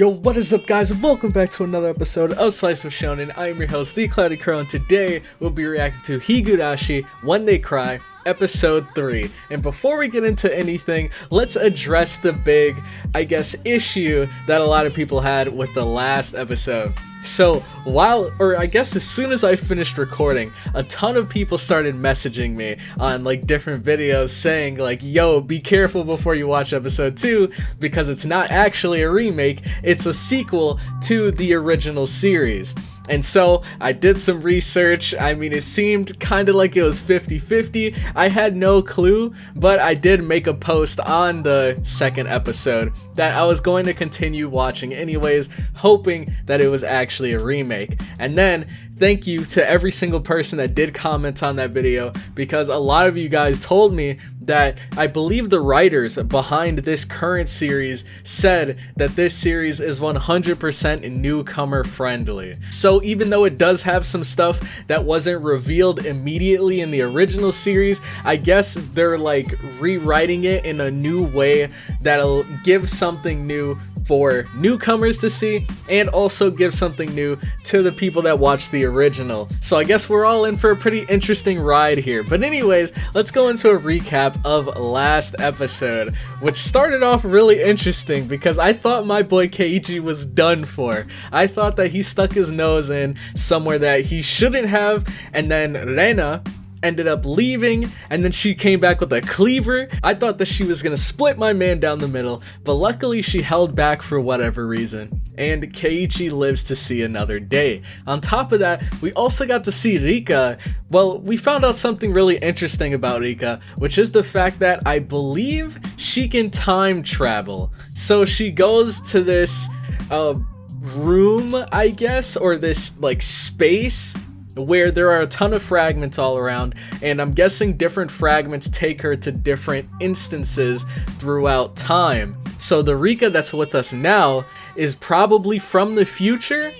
Yo, what is up guys, and welcome back to another episode of Slice of Shonen. I am your host, the Cloudy Crow, and today we'll be reacting to Higurashi, When They Cry, Episode 3. And before we get into anything, let's address the big, issue that a lot of people had with the last episode. So as soon as I finished recording, a ton of people started messaging me on different videos saying yo, be careful before you watch episode 2 because it's not actually a remake, it's a sequel to the original series. And so I did some research. I mean, it seemed kind of like it was 50-50. I had no clue, but I did make a post on the second episode that I was going to continue watching anyways, hoping that it was actually a remake. And then thank you to every single person that did comment on that video, because a lot of you guys told me that I believe the writers behind this current series said that this series is 100% newcomer friendly. So even though it does have some stuff that wasn't revealed immediately in the original series, I guess they're rewriting it in a new way that'll give something new for newcomers to see and also give something new to the people that watch the original. So I guess we're all in for a pretty interesting ride here. But anyways, let's go into a recap of last episode, which started off really interesting because I thought my boy Keiichi was done for. I thought that he stuck his nose in somewhere that he shouldn't have, and then RENA ended up leaving, and then she came back with a cleaver. I thought that she was gonna split my man down the middle, but luckily she held back for whatever reason, and Keiichi lives to see another day. On top of that, we also got to see Rika. Well, we found out something really interesting about Rika, which is the fact that I believe she can time travel. So she goes to this room, I guess, or this space where there are a ton of fragments all around, and I'm guessing different fragments take her to different instances throughout time. So the Rika that's with us now is probably from the future,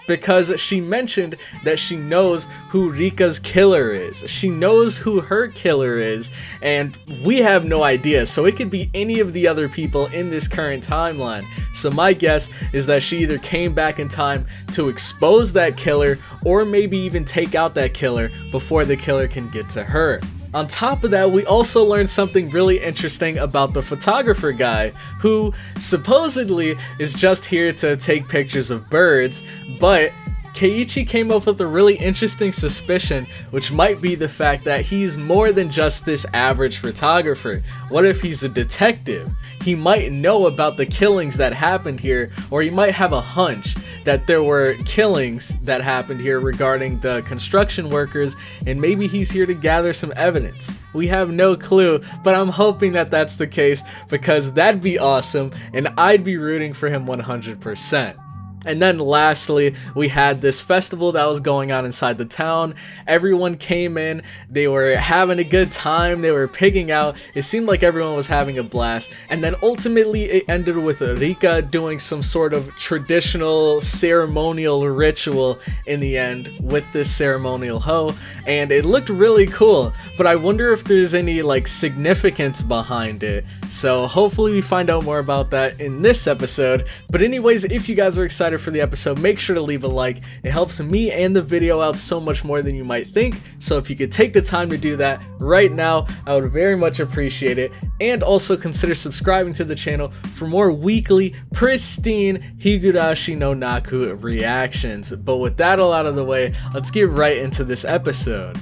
because she mentioned that she knows who Rika's killer is. She knows who her killer is, and we have no idea. So it could be any of the other people in this current timeline. So my guess is that she either came back in time to expose that killer, or maybe even take out that killer before the killer can get to her. On top of that, we also learned something really interesting about the photographer guy, who supposedly is just here to take pictures of birds, but Keiichi came up with a really interesting suspicion, which might be the fact that he's more than just this average photographer. What if he's a detective? He might know about the killings that happened here, or he might have a hunch that there were killings that happened here regarding the construction workers, and maybe he's here to gather some evidence. We have no clue, but I'm hoping that that's the case, because that'd be awesome, and I'd be rooting for him 100%. And then lastly, we had this festival that was going on inside the town. Everyone came in, they were having a good time, they were pigging out. It seemed like everyone was having a blast. And then ultimately it ended with Rika doing some sort of traditional ceremonial ritual in the end with this ceremonial hoe. And it looked really cool, but I wonder if there's any significance behind it. So hopefully we find out more about that in this episode. But anyways, if you guys are excited for the episode, make sure to leave a like. It helps me and the video out so much more than you might think, so if you could take the time to do that right now, I would very much appreciate it. And also consider subscribing to the channel for more weekly pristine Higurashi no Naku reactions. But with that all out of the way, let's get right into this episode.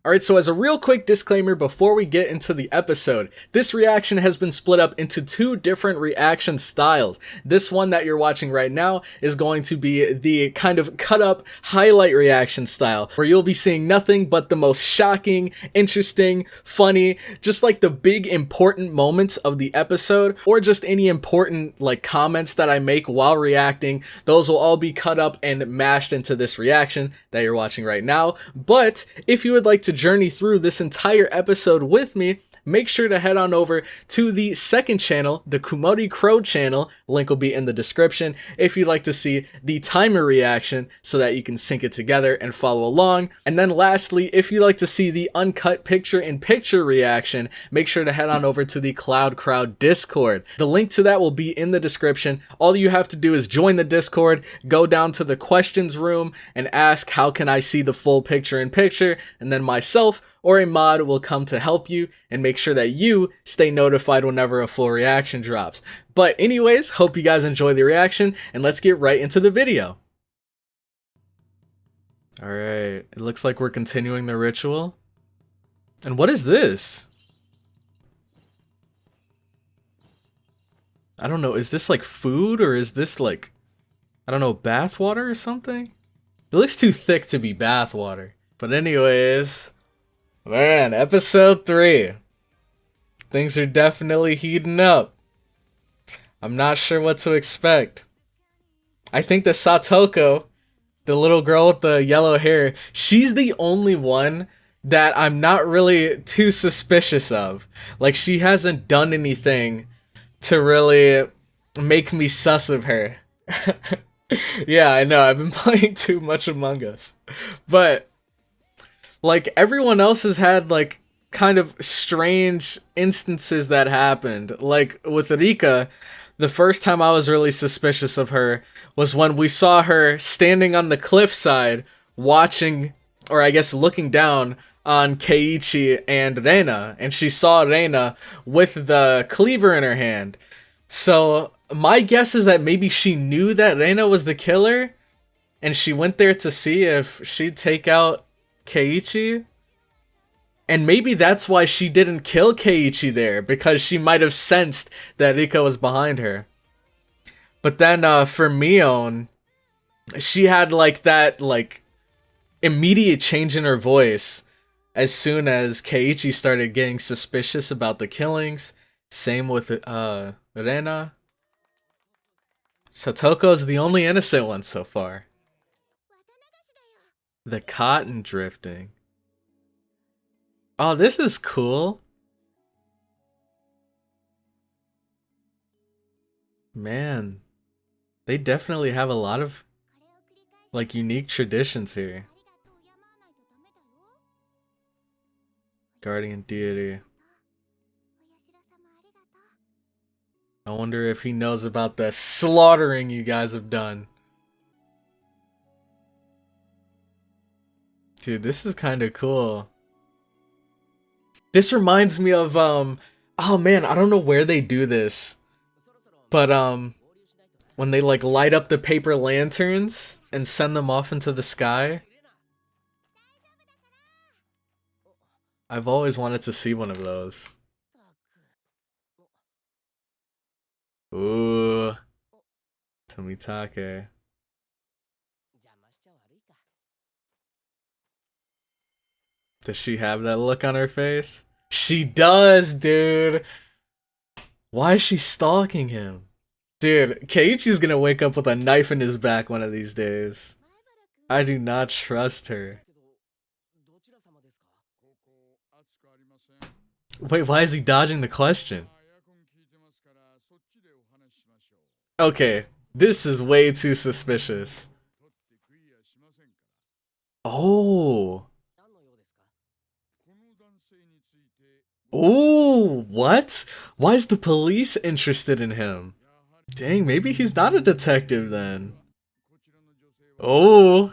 Alright, so as a real quick disclaimer before we get into the episode, this reaction has been split up into two different reaction styles. This one that you're watching right now is going to be the kind of cut up highlight reaction style, where you'll be seeing nothing but the most shocking, interesting, funny, just the big important moments of the episode, or just any important comments that I make while reacting. Those will all be cut up and mashed into this reaction that you're watching right now. But if you would like to journey through this entire episode with me, make sure to head on over to the second channel, the Kumori Crow channel. Link will be in the description if you'd like to see the timer reaction so that you can sync it together and follow along. And then lastly, if you'd like to see the uncut picture-in-picture reaction, make sure to head on over to the Cloud Crowd Discord. The link to that will be in the description. All you have to do is join the Discord, go down to the questions room, and ask how can I see the full picture-in-picture, and then myself or a mod will come to help you and make sure that you stay notified whenever a full reaction drops. But anyways, hope you guys enjoy the reaction, and let's get right into the video. Alright, it looks like we're continuing the ritual. And what is this? I don't know, is this like food or is this like, I don't know, bath water or something? It looks too thick to be bath water. But anyways, man, episode 3. Things are definitely heating up. I'm not sure what to expect. I think that Satoko, the little girl with the yellow hair, she's the only one that I'm not really too suspicious of. Like, she hasn't done anything to really make me sus of her. Yeah, I know, I've been playing too much Among Us. But, like, everyone else has had, like, kind of strange instances that happened. Like, with Rika, the first time I was really suspicious of her was when we saw her standing on the cliffside watching, or I guess looking down on Keiichi and RENA, and she saw RENA with the cleaver in her hand. So my guess is that maybe she knew that RENA was the killer, and she went there to see if she'd take out Keiichi. And maybe that's why she didn't kill Keiichi there, because she might have sensed that Rika was behind her. But then for Mion, she had like that like immediate change in her voice as soon as Keiichi started getting suspicious about the killings. Same with RENA. Satoko's the only innocent one so far. The cotton drifting. Oh, this is cool. Man, they definitely have a lot of like unique traditions here. Guardian deity. I wonder if he knows about the slaughtering you guys have done. Dude, this is kind of cool. This reminds me of, oh man, I don't know where they do this. But, when they, like, light up the paper lanterns and send them off into the sky. I've always wanted to see one of those. Ooh. Tomitake. Does she have that look on her face? She does, dude! Why is she stalking him? Dude, Keiichi's gonna wake up with a knife in his back one of these days. I do not trust her. Wait, why is he dodging the question? Okay, this is way too suspicious. Oh. Ooh, what? Why is the police interested in him? Dang, maybe he's not a detective then. Oh.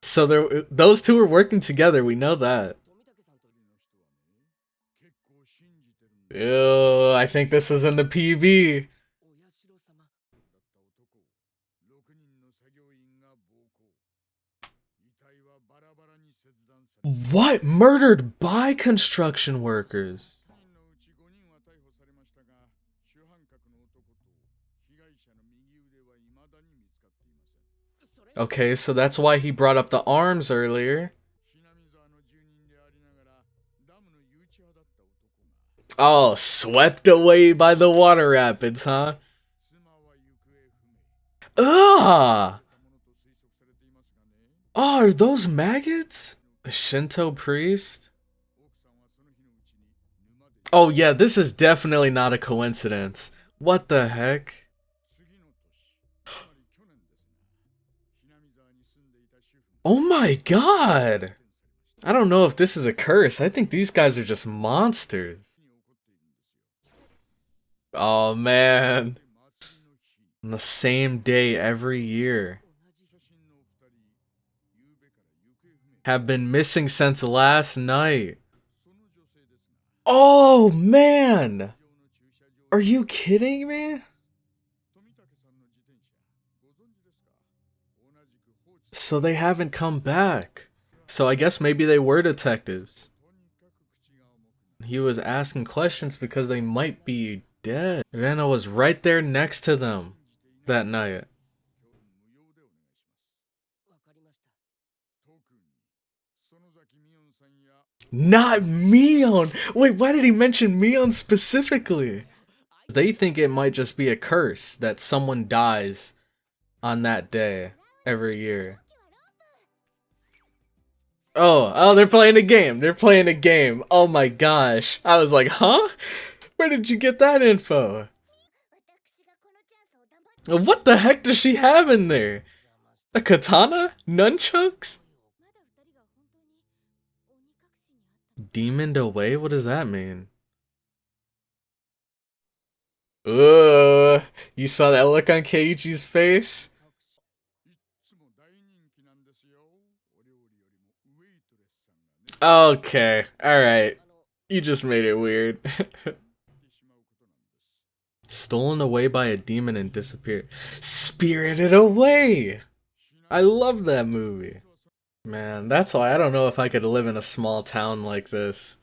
So those two are working together, we know that. Ew, I think this was in the PV. What? Murdered by construction workers? Okay, so that's why he brought up the arms earlier. Oh, swept away by the water rapids, huh? Ugh! Oh, are those maggots? A Shinto priest? Oh yeah, this is definitely not a coincidence. What the heck? Oh my god! I don't know if this is a curse. I think these guys are just monsters. Oh man. On the same day every year. Have been missing since last night. Oh man! Are you kidding me? So they haven't come back. So I guess maybe they were detectives. He was asking questions because they might be dead. RENA was right there next to them that night. Not Mion! Wait, why did he mention Mion specifically? They think it might just be a curse that someone dies on that day every year. Oh, they're playing a game. They're playing a game. Oh my gosh. I was like, huh? Where did you get that info? What the heck does she have in there? A katana? Nunchucks? Demoned away? What does that mean? Ugh. You saw that look on Keiichi's face? Okay, alright. You just made it weird. Stolen away by a demon and disappeared. Spirited Away! I love that movie. Man, that's why I don't know if I could live in a small town like this.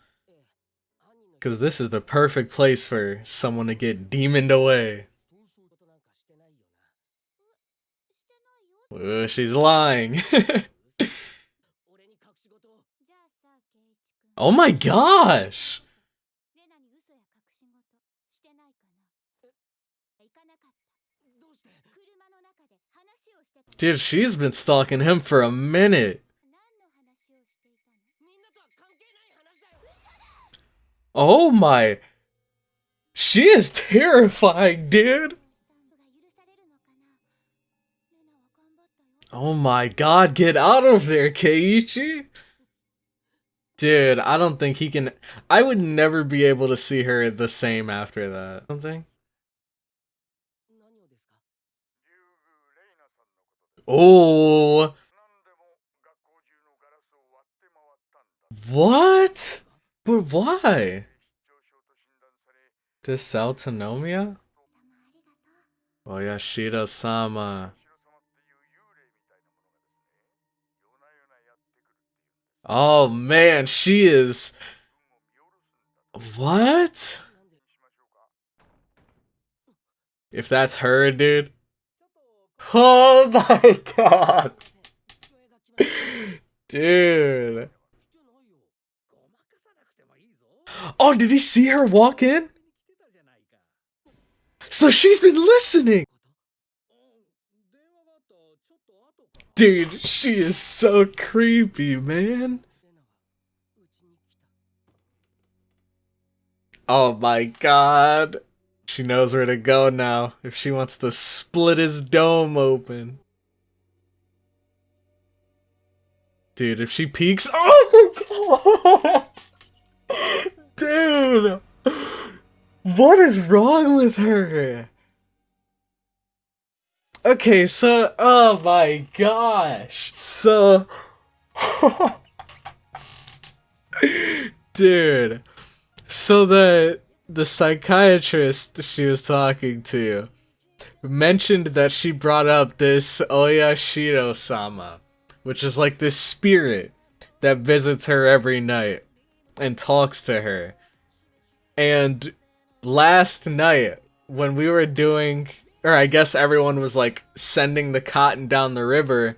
Because this is the perfect place for someone to get demoned away. She's lying. Oh my gosh! Dude, she's been stalking him for a minute. Oh my. She is terrifying, dude. Oh my god, get out of there, Keiichi. Dude, I don't think he can. I would never be able to see her the same after that. Something? Oh. What? But why? To sell to Nyaa? Oh yeah, Shiro-sama. Oh man, she is. What? If that's her, dude. Oh my god. Dude. Oh, did he see her walk in? So she's been listening! Dude, she is so creepy, man. Oh my god. She knows where to go now if she wants to split his dome open. Dude, if she peeks. Oh my god! Dude! What is wrong with her? Okay, so, oh my gosh. So, dude. So the psychiatrist she was talking to mentioned that she brought up this Oyashiro-sama, which is like this spirit that visits her every night and talks to her. And last night, when we were doing, or I guess everyone was like sending the cotton down the river,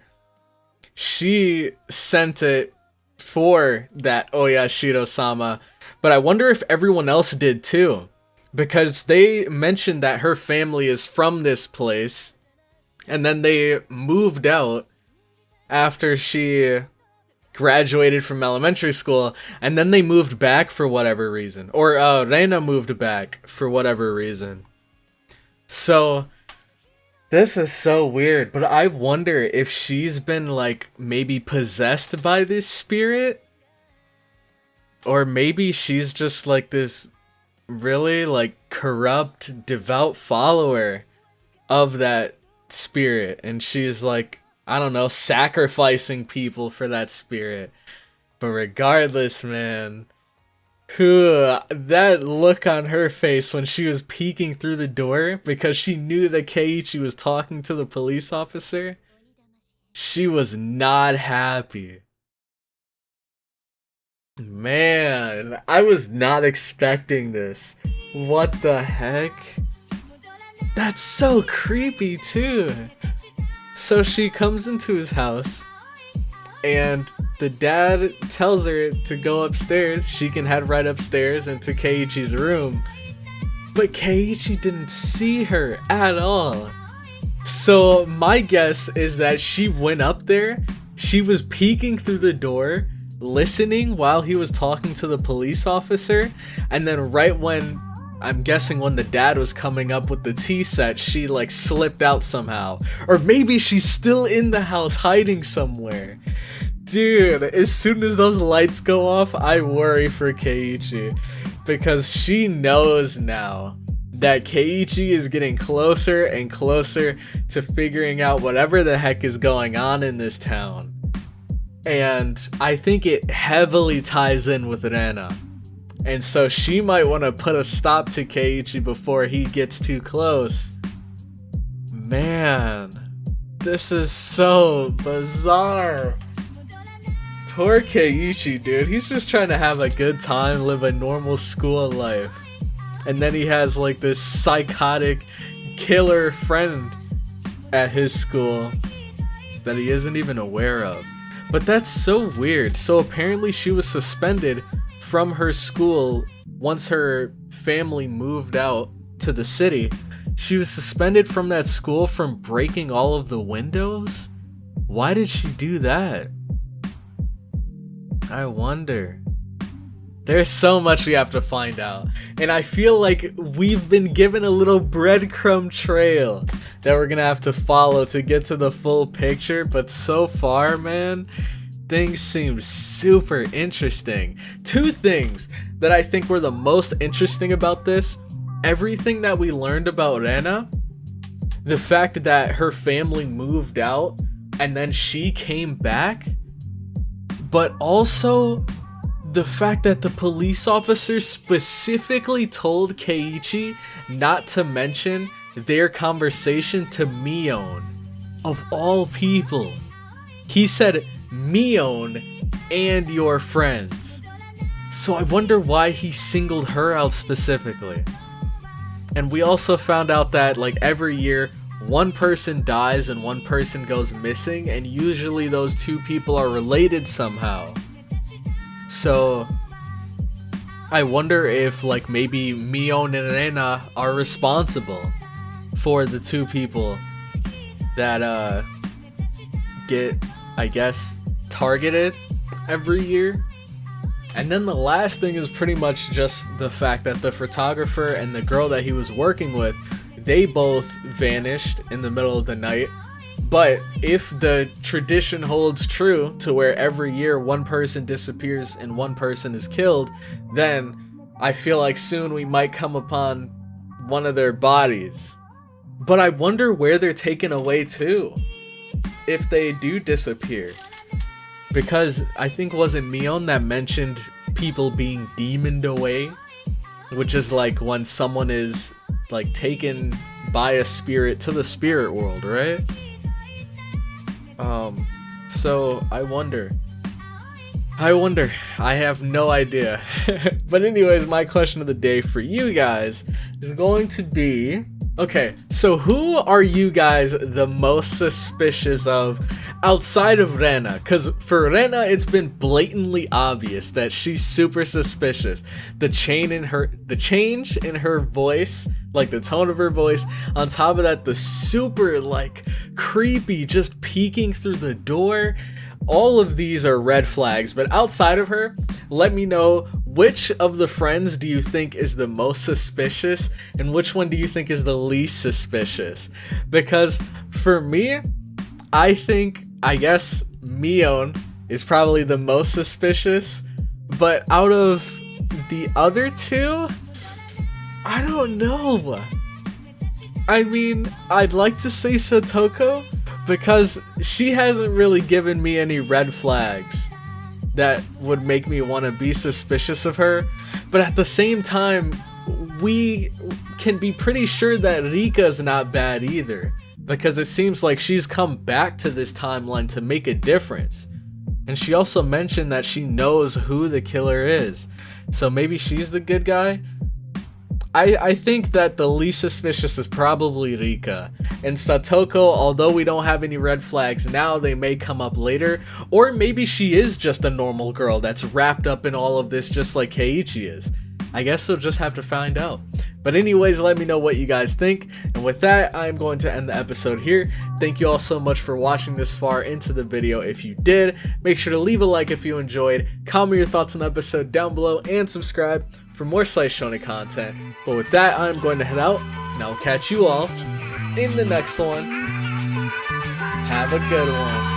she sent it for that Oyashiro-sama, but I wonder if everyone else did too, because they mentioned that her family is from this place, and then they moved out after she graduated from elementary school, and then they moved back for whatever reason. Or RENA moved back for whatever reason. So this is so weird, but I wonder if she's been like maybe possessed by this spirit, or maybe she's just like this really like corrupt, devout follower of that spirit, and she's like, I don't know, sacrificing people for that spirit. But regardless, man, that look on her face when she was peeking through the door because she knew that Keiichi was talking to the police officer, she was not happy. Man, I was not expecting this. What the heck? That's so creepy too. So she comes into his house, and the dad tells her to go upstairs. She can head right upstairs into Keiichi's room. But Keiichi didn't see her at all. So my guess is that she went up there, she was peeking through the door, listening while he was talking to the police officer, and then right when, I'm guessing when the dad was coming up with the tea set, she like slipped out somehow. Or maybe she's still in the house hiding somewhere. Dude, as soon as those lights go off, I worry for Keiichi, because she knows now that Keiichi is getting closer and closer to figuring out whatever the heck is going on in this town. And I think it heavily ties in with RENA. And so she might want to put a stop to Keiichi before he gets too close. Man, this is so bizarre. Poor Keiichi, dude. He's just trying to have a good time, live a normal school life. And then he has like this psychotic killer friend at his school that he isn't even aware of. But that's so weird. So apparently she was suspended from her school once her family moved out to the city. She was suspended from that school from breaking all of the windows? Why did she do that? I wonder. There's so much we have to find out. And I feel like we've been given a little breadcrumb trail that we're gonna have to follow to get to the full picture. But so far, man, things seem super interesting. Two things that I think were the most interesting about this: everything that we learned about RENA, the fact that her family moved out and then she came back, but also the fact that the police officer specifically told Keiichi not to mention their conversation to Mion, of all people. He said Mion and your friends. So I wonder why he singled her out specifically. And we also found out that like every year one person dies and one person goes missing, and usually those two people are related somehow. So I wonder if like maybe Mion and RENA are responsible for the two people that get, I guess, targeted every year. And then the last thing is pretty much just the fact that the photographer and the girl that he was working with, they both vanished in the middle of the night. But if the tradition holds true to where every year one person disappears and one person is killed, then I feel like soon we might come upon one of their bodies. But I wonder where they're taken away to if they do disappear. Because I think, wasn't Mion that mentioned people being demoned away? Which is like when someone is like taken by a spirit to the spirit world, right? So I wonder. I have no idea. But anyways, my question of the day for you guys is going to be, okay, so who are you guys the most suspicious of outside of RENA? Because for RENA, it's been blatantly obvious that she's super suspicious. The change in her voice, like the tone of her voice, on top of that, the super like creepy just peeking through the door. all of these are red flags, but outside of her, let me know which of the friends do you think is the most suspicious and which one do you think is the least suspicious? Because for me, I guess Mion is probably the most suspicious, but out of the other two, I don't know. I mean, I'd like to say Satoko because she hasn't really given me any red flags that would make me want to be suspicious of her, but at the same time, we can be pretty sure that Rika's not bad either, because it seems like she's come back to this timeline to make a difference. And she also mentioned that she knows who the killer is, so maybe she's the good guy? I think that the least suspicious is probably Rika. And Satoko, although we don't have any red flags now, they may come up later. Or maybe she is just a normal girl that's wrapped up in all of this just like Keiichi is. I guess we'll just have to find out. But anyways, let me know what you guys think. And with that, I'm going to end the episode here. Thank you all so much for watching this far into the video. If you did, make sure to leave a like if you enjoyed, comment your thoughts on the episode down below, and subscribe for more Slice Shonen content. But with that, I'm going to head out, and I'll catch you all in the next one. Have a good one.